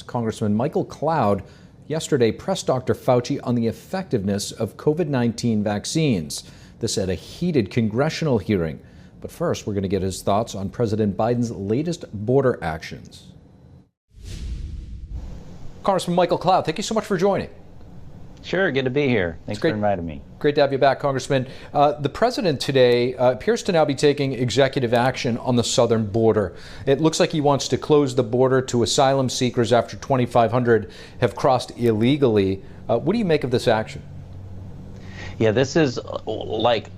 Congressman Michael Cloud yesterday pressed Dr. Fauci on the effectiveness of COVID-19 vaccines. This at a heated congressional hearing. But first, we're going to get his thoughts on President Biden's latest border actions. Congressman Michael Cloud, thank you so much for joining. Sure, good to be here. Thanks for inviting me. Great to have you back, Congressman. The president today appears to now be taking executive action on the southern border. It looks like he wants to close the border to asylum seekers after 2,500 have crossed illegally. What do you make of this action? Yeah, this is like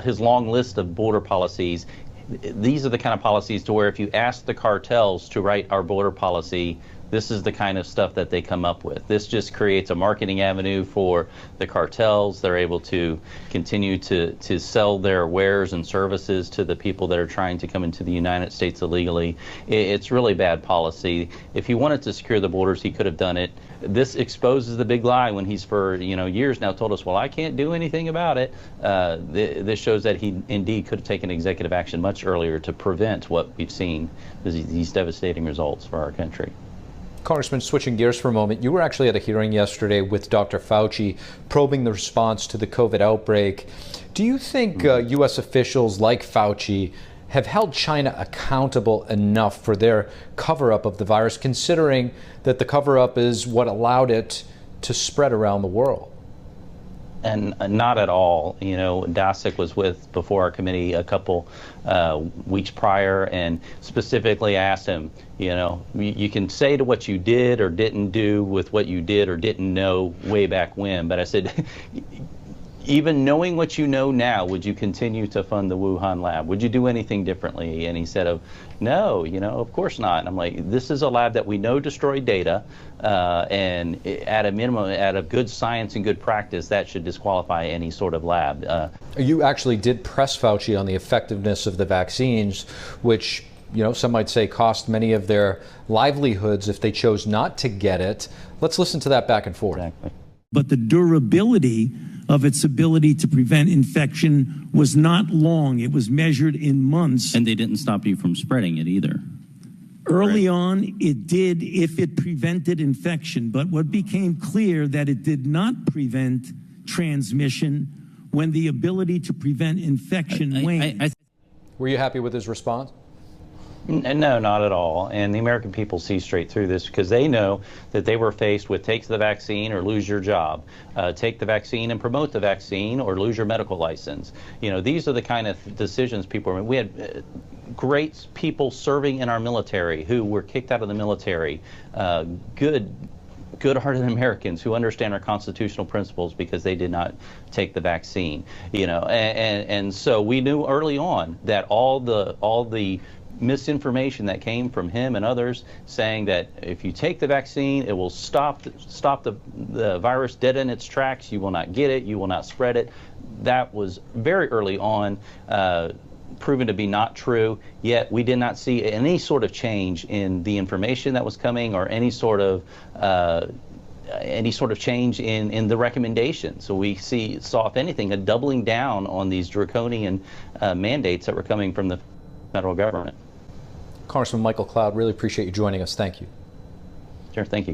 his long list of border policies. These are the kind of policies to where if you ask the cartels to write our border policy, this is the kind of stuff that they come up with. This just creates a marketing avenue for the cartels. They're able to continue to sell their wares and services to the people that are trying to come into the United States illegally. It's really bad policy. If he wanted to secure the borders, he could have done it. This exposes the big lie when he's for years now told us, well, I can't do anything about it. This shows that he indeed could have taken executive action much earlier to prevent what we've seen, these devastating results for our country. Congressman, switching gears for a moment, you were actually at a hearing yesterday with Dr. Fauci probing the response to the COVID outbreak. Do you think U.S. officials like Fauci have held China accountable enough for their cover-up of the virus, considering that the cover-up is what allowed it to spread around the world? And not at all. Dasick was before our committee a couple weeks prior, and specifically asked him, you can say to what you did or didn't do with what you did or didn't know way back when, but I said, even knowing what you know now, would you continue to fund the Wuhan lab? Would you do anything differently? And he said, no, of course not. And I'm like, this is a lab that we know destroyed data, and at a minimum, at a good science and good practice, that should disqualify any sort of lab. You actually did press Fauci on the effectiveness of the vaccines, which some might say cost many of their livelihoods if they chose not to get it. Let's listen to that back and forth. Exactly. But the durability of its ability to prevent infection was not long. It was measured in months. And they didn't stop you from spreading it either. Early on, it did if it prevented infection. But what became clear that it did not prevent transmission when the ability to prevent infection waned. Were you happy with his response? No, not at all. And the American people see straight through this because they know that they were faced with take the vaccine or lose your job, take the vaccine and promote the vaccine or lose your medical license. These are the kind of decisions people are making. We had great people serving in our military who were kicked out of the military, good-hearted Americans who understand our constitutional principles because they did not take the vaccine. And so we knew early on that all the misinformation that came from him and others saying that if you take the vaccine, it will stop the virus dead in its tracks, you will not get it, you will not spread it. That was very early on proven to be not true, yet we did not see any sort of change in the information that was coming or any sort of change in the recommendations. So we saw, if anything, a doubling down on these draconian mandates that were coming from the federal government. Congressman Michael Cloud, really appreciate you joining us. Thank you. Sure, thank you.